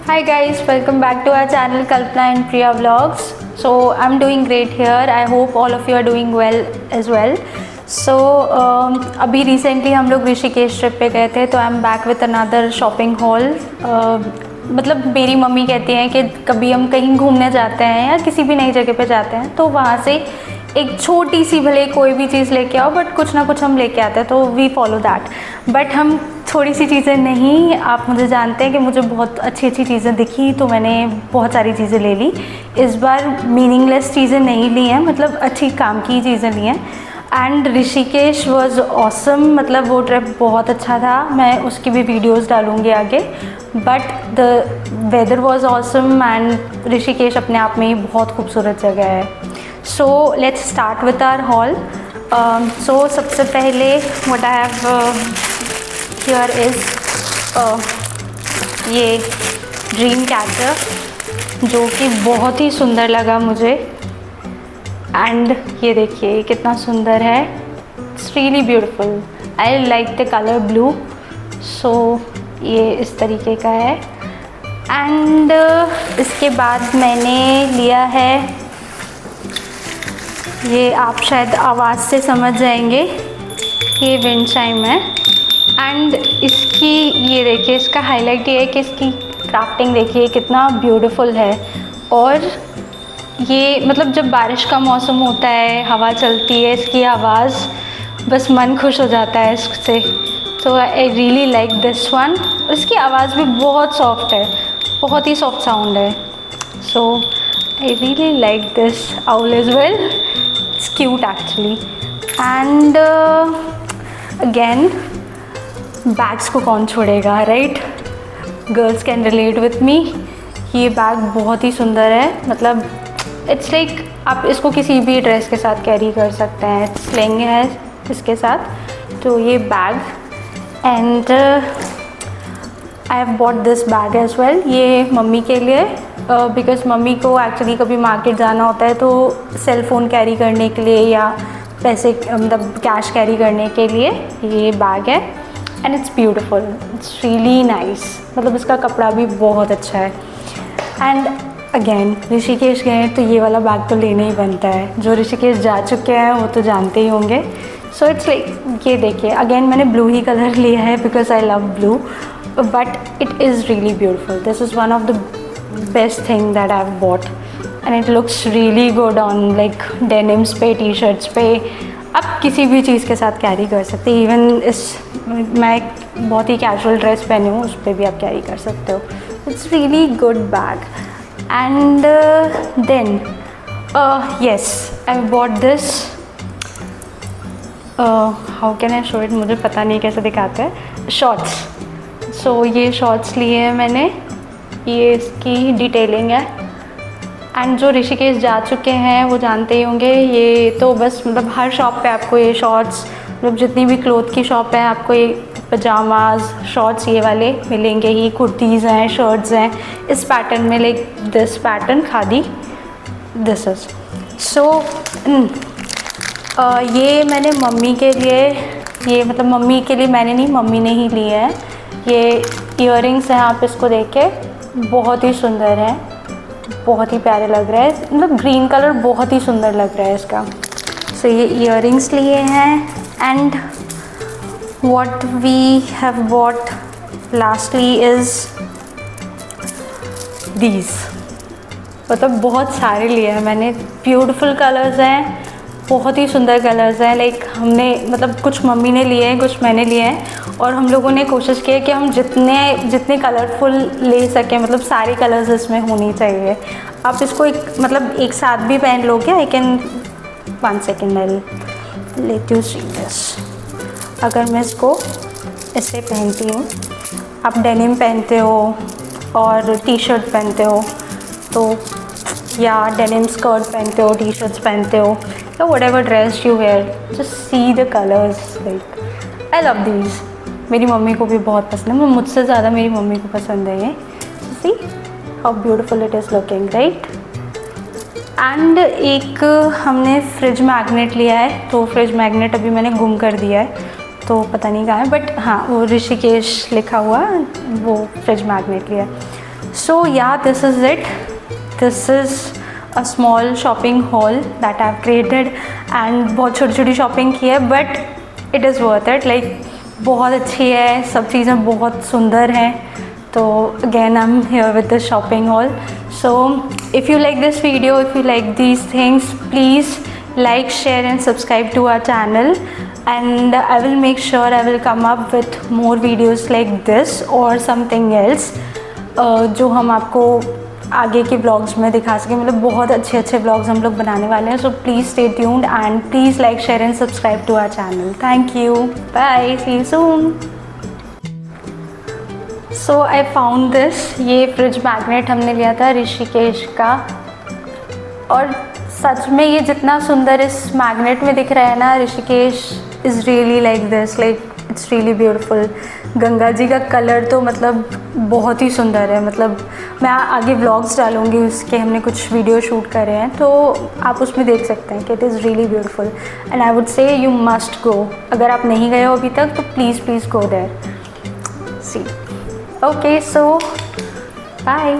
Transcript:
Hi guys, welcome back to our channel Kalpana and Priya Vlogs. So I'm doing great here. I hope all of you are doing well as well. So अभी recently हम लोग Rishikesh trip पे गए थे, तो I am back with another shopping hall. मतलब मेरी mummy कहती हैं कि कभी हम कहीं घूमने जाते हैं या किसी भी नई जगह पे जाते हैं तो वहाँ से एक छोटी सी भले कोई भी चीज़ लेके आओ, बट कुछ ना कुछ हम लेके आते हैं, तो वी फॉलो दैट. बट हम थोड़ी सी चीज़ें नहीं, आप मुझे जानते हैं कि मुझे बहुत अच्छी अच्छी चीज़ें दिखी तो मैंने बहुत सारी चीज़ें ले ली. इस बार मीनिंगलेस चीज़ें नहीं ली हैं, मतलब अच्छी काम की चीज़ें ली हैं. एंड ऋषिकेश वॉज ऑसम, मतलब वो ट्रिप बहुत अच्छा था. मैं उसकी भी वीडियोज़ डालूँगी आगे. But the weather was awesome and Rishikesh अपने आप में ही बहुत खूबसूरत जगह है. So let's start with our haul. So सबसे पहले what I have here is ये ड्रीम कैचर, जो कि बहुत ही सुंदर लगा मुझे. एंड ये देखिए कितना सुंदर है. It's really beautiful. I like the colour blue. So ये इस तरीके का है. एंड इसके बाद मैंने लिया है, ये आप शायद आवाज़ से समझ जाएंगे, ये विंड चाइम है. एंड इसकी ये देखिए, इसका हाईलाइट ये है कि इसकी क्राफ्टिंग देखिए कितना ब्यूटीफुल है. और ये मतलब जब बारिश का मौसम होता है, हवा चलती है, इसकी आवाज़ बस मन खुश हो जाता है इससे. तो आई रियली लाइक दिस वन. इसकी आवाज़ भी बहुत सॉफ्ट है, बहुत ही सॉफ्ट साउंड है. So I really like this owl as well. It's cute actually. And again bags को कौन छोड़ेगा, right? Girls can relate with me. ये बैग बहुत ही सुंदर है. मतलब इट्स लाइक आप इसको किसी भी ड्रेस के साथ कैरी कर सकते हैं. स्लिंग है इसके साथ. तो ये bag. And I have bought this bag as well. ये मम्मी के लिए, बिकॉज मम्मी को एक्चुअली कभी मार्केट जाना होता है तो सेल फ़ोन कैरी करने के लिए या पैसे मतलब कैश कैरी करने के लिए ये बैग है. And it's beautiful. It's really nice. मतलब इसका कपड़ा भी बहुत अच्छा है. एंड अगेन ऋषिकेश गए हैं तो ये वाला बैग तो लेना ही बनता है. जो ऋषिकेश जा चुके हैं वो तो जानते ही होंगे. सो इट्स लाइक ये देखिए, अगेन मैंने ब्लू ही कलर लिया है because I love blue. But it is really beautiful. This is one of the best thing that I have bot. And it looks really good on like denims पे, T shirts पे. आप किसी भी चीज़ के साथ carry कर सकते हैं. इवन इस मैं एक बहुत ही कैजुअल ड्रेस पहनी हूँ, उस पर भी आप कैरी कर सकते हो. It's really good bag. And then yes, I bought this. How can I show it, मुझे पता नहीं कैसे दिखाते हैं. शॉर्ट्स. सो ये शॉर्ट्स लिए हैं मैंने. ये इसकी डिटेलिंग है. एंड जो ऋषिकेश जा चुके हैं वो जानते ही होंगे. ये तो बस मतलब हर शॉप पे आपको ये शॉर्ट्स, मतलब जितनी भी क्लोथ की शॉप है आपको ये पजामाज शॉर्ट्स ये वाले मिलेंगे ही. कुर्तीज़ हैं, शर्ट्स हैं इस पैटर्न में, like this pattern khadi. This is so ये मैंने मम्मी के लिए, ये मतलब मम्मी के लिए मैंने नहीं, मम्मी ने ही लिए हैं. ये इयररिंग्स हैं, आप इसको देखें बहुत ही सुंदर है, बहुत ही प्यारे लग रहा है. मतलब ग्रीन कलर बहुत ही सुंदर लग रहा है इसका. सो ये इयररिंग्स लिए हैं. And what we have bought lastly is these. मतलब बहुत सारे लिए हैं मैंने. ब्यूटीफुल कलर्स हैं, बहुत ही सुंदर कलर्स हैं. लाइक हमने मतलब कुछ मम्मी ने लिए हैं, कुछ मैंने लिए हैं. और हम लोगों ने कोशिश की है कि हम जितने कलरफुल ले सकें, मतलब सारे कलर्स इसमें होनी चाहिए. आप इसको एक साथ भी पहन लोगे. I can 1 second I let you see this. अगर मैं इसको ऐसे पहनती हूँ, आप डेनिम पहनते हो और टी शर्ट पहनते हो तो, या डेनिम स्कर्ट पहनते हो, टी शर्ट्स पहनते हो, या whatever dress you wear, just see the colours. Like I love these. मेरी मम्मी को भी बहुत पसंद है. मुझसे ज़्यादा मेरी मम्मी को पसंद है ये. See how beautiful it is looking, right? And एक हमने फ्रिज मैग्नेट लिया है. तो फ्रिज मैग्नेट अभी मैंने गुम कर दिया है, तो पता नहीं कहाँ है. बट हाँ, वो ऋषिकेश लिखा हुआ वो फ्रिज मैग्नेट लिया है. So yeah, this is it. This is a small shopping haul that I've created and बहुत छोटी छोटी शॉपिंग की है, but it is worth it. Like बहुत अच्छी है, सब चीज़ें बहुत सुंदर हैं. तो again I'm here with the shopping haul. So if you like this video, if you like these things, please like, share and subscribe to our channel, and I will make sure I will come up with more videos like this or something else जो हम आपको आगे के blogs में दिखा सकें. मतलब बहुत अच्छे अच्छे ब्लॉग्स हम लोग बनाने वाले हैं. So please stay tuned and please like, share and subscribe to our channel. Thank you, bye, see you soon. So I found this. ये फ्रिज मैग्नेट हमने लिया था ऋषिकेश का, और सच में ये जितना सुंदर इस मैग्नेट में दिख रहा है ना, Rishikesh is really like this. Like it's really beautiful. Ganga ji का कलर तो मतलब बहुत ही सुंदर है. मतलब मैं आगे व्लॉग्स डालूँगी उसके, हमने कुछ वीडियो शूट करे हैं, तो आप उसमें देख सकते हैं कि it is really beautiful. And I would say you must go. अगर आप नहीं गए हो अभी तक तो please go there. See. Okay, so bye.